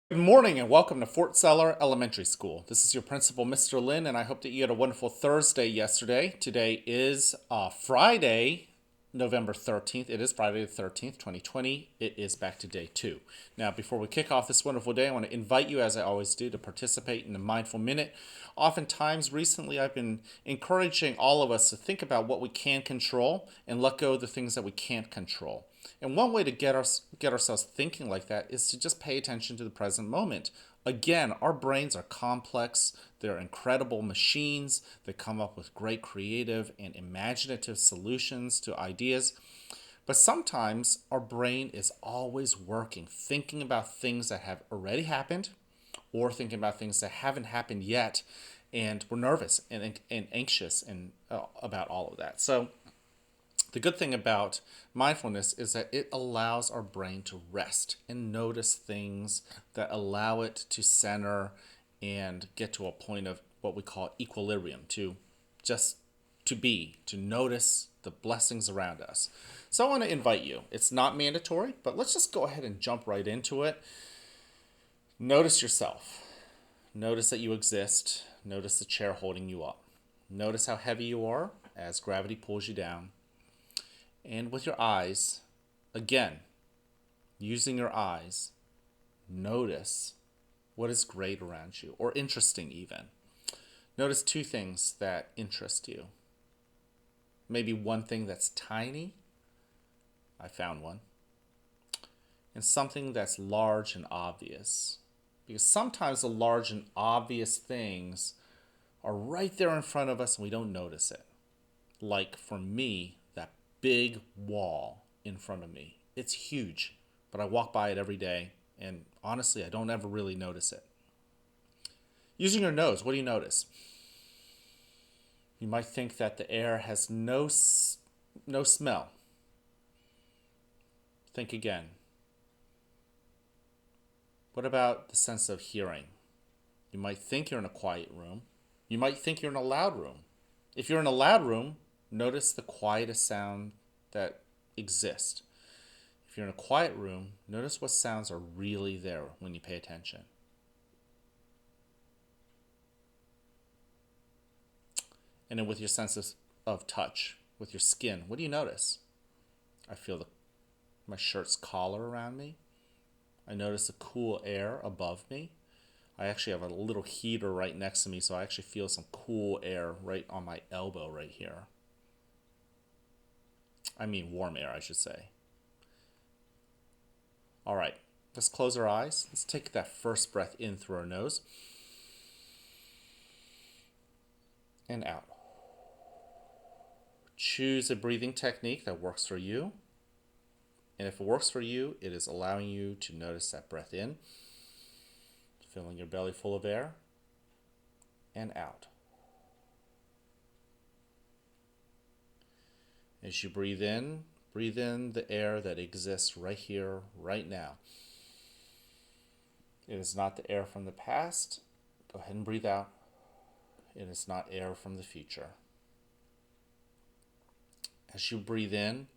Good morning and welcome to Fort Seller Elementary School. This is your principal, Mr. Lynn, and I hope that you had a wonderful Thursday yesterday. Today is Friday, November 13th. It is Friday the 13th, 2020. It is back to day two. Now, before we kick off this wonderful day, I want to invite you, as I always do, to participate in the Mindful Minute. Oftentimes, recently, I've been encouraging all of us to think about what we can control and let go of the things that we can't control. And one way to get ourselves thinking like that is to just pay attention to the present moment. Again, our brains are complex. They're incredible machines that come up with great creative and imaginative solutions to ideas. But sometimes our brain is always working, thinking about things that have already happened or thinking about things that haven't happened yet. And we're nervous and anxious and about all of that. So the good thing about mindfulness is that it allows our brain to rest and notice things that allow it to center and get to a point of what we call equilibrium, to just to be, to notice the blessings around us. So I want to invite you. It's not mandatory, but let's just go ahead and jump right into it. Notice yourself. Notice that you exist. Notice the chair holding you up. Notice how heavy you are as gravity pulls you down. And with your eyes, again, using your eyes, notice what is great around you, or interesting even. Notice two things that interest you. Maybe one thing that's tiny, I found one, and something that's large and obvious. Because sometimes the large and obvious things are right there in front of us and we don't notice it. Like for me, that big wall in front of me. It's huge, but I walk by it every day, and honestly, I don't ever really notice it. Using your nose, what do you notice? You might think that the air has no smell. Think again. What about the sense of hearing? You might think you're in a quiet room. You might think you're in a loud room. If you're in a loud room, notice the quietest sound that exists. If you're in a quiet room, notice what sounds are really there when you pay attention. And then with your sense of touch, with your skin, what do you notice? I feel my shirt's collar around me. I notice the cool air above me. I actually have a little heater right next to me, so I actually feel some cool air right on my elbow right here. I mean warm air, I should say. All right, let's close our eyes. Let's take that first breath in through our nose and out. Choose a breathing technique that works for you. And if it works for you, it is allowing you to notice that breath in, filling your belly full of air, and out. As you breathe in the air that exists right here, right now. It is not the air from the past. Go ahead and breathe out. It is not air from the future. As you breathe in,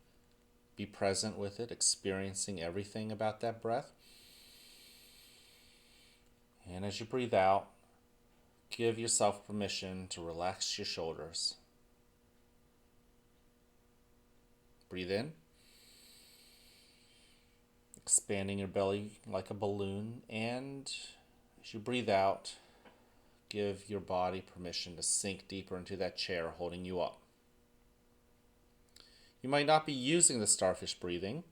be present with it, experiencing everything about that breath. And as you breathe out, give yourself permission to relax your shoulders. Breathe in, expanding your belly like a balloon, and as you breathe out, give your body permission to sink deeper into that chair holding you up. You might not be using the starfish breathing.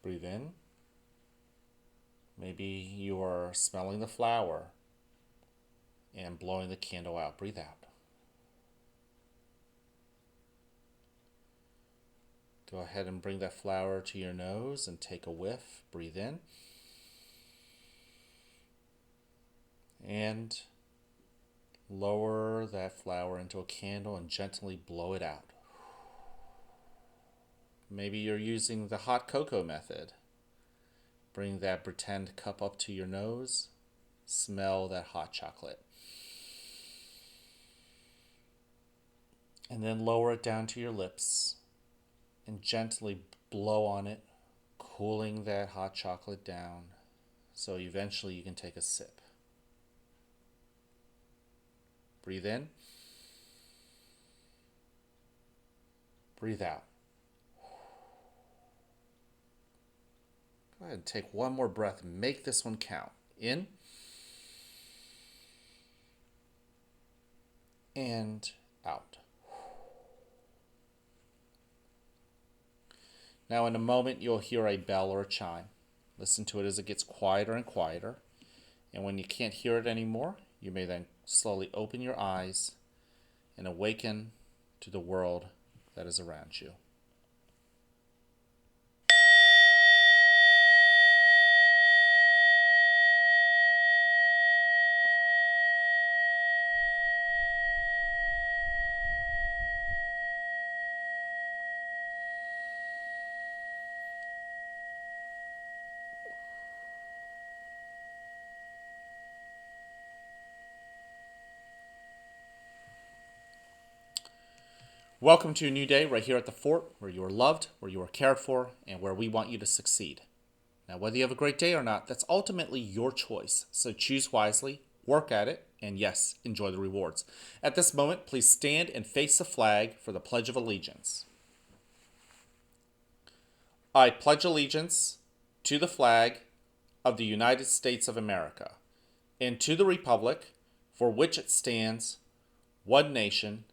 Breathe in. Maybe you are smelling the flower and blowing the candle out. Breathe out. Go ahead and bring that flower to your nose and take a whiff. Breathe in. And lower that flower into a candle and gently blow it out. Maybe you're using the hot cocoa method. Bring that pretend cup up to your nose. Smell that hot chocolate. And then lower it down to your lips and gently blow on it, cooling that hot chocolate down. So eventually you can take a sip. Breathe in. Breathe out. Go ahead and take one more breath and make this one count. In and out. Now in a moment you'll hear a bell or a chime. Listen to it as it gets quieter and quieter. And when you can't hear it anymore, you may then slowly open your eyes and awaken to the world that is around you. Welcome to a new day right here at the fort, where you are loved, where you are cared for, and where we want you to succeed. Now, whether you have a great day or not, that's ultimately your choice. So choose wisely, work at it, and yes, enjoy the rewards. At this moment, please stand and face the flag for the Pledge of Allegiance. I pledge allegiance to the flag of the United States of America and to the republic for which it stands, one nation,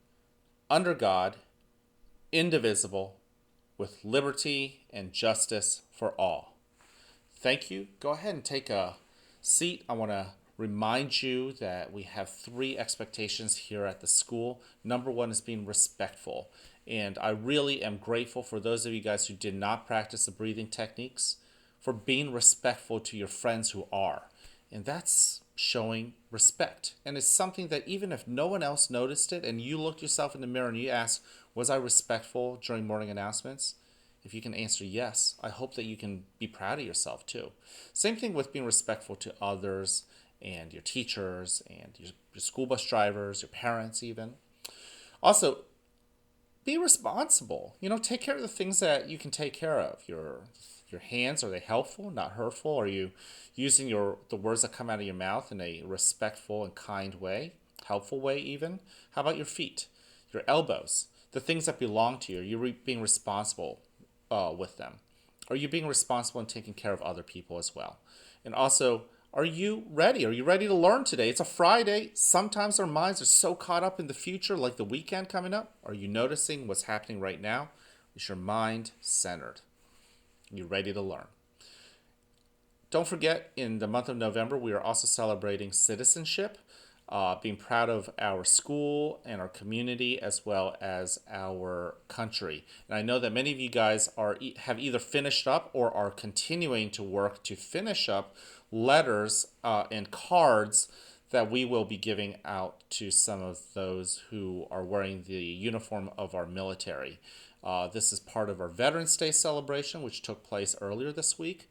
under God, indivisible, with liberty and justice for all. Thank you. Go ahead and take a seat. I want to remind you that we have 3 expectations here at the school. Number 1 is being respectful. And I really am grateful for those of you guys who did not practice the breathing techniques, for being respectful to your friends who are. And that's showing respect. And it's something that even if no one else noticed it and you look yourself in the mirror and you ask, was I respectful during morning announcements? If you can answer yes, I hope that you can be proud of yourself too. Same thing with being respectful to others and your teachers and your school bus drivers, your parents even. Also, be responsible. Take care of the things that you can take care of. Your hands, are they helpful, not hurtful? Are you using the words that come out of your mouth in a respectful and kind way, helpful way even? How about your feet, your elbows, the things that belong to you? Are you being responsible with them? Are you being responsible and taking care of other people as well? And also, are you ready? Are you ready to learn today? It's a Friday. Sometimes our minds are so caught up in the future, like the weekend coming up. Are you noticing what's happening right now? Is your mind centered? You're ready to learn. Don't forget, in the month of November, we are also celebrating citizenship, being proud of our school and our community as well as our country. And I know that many of you guys have either finished up or are continuing to work to finish up letters and cards that we will be giving out to some of those who are wearing the uniform of our military. This is part of our Veterans Day celebration, which took place earlier this week,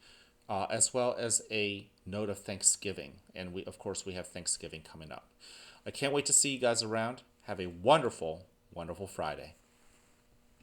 as well as a note of Thanksgiving. And of course, we have Thanksgiving coming up. I can't wait to see you guys around. Have a wonderful, wonderful Friday.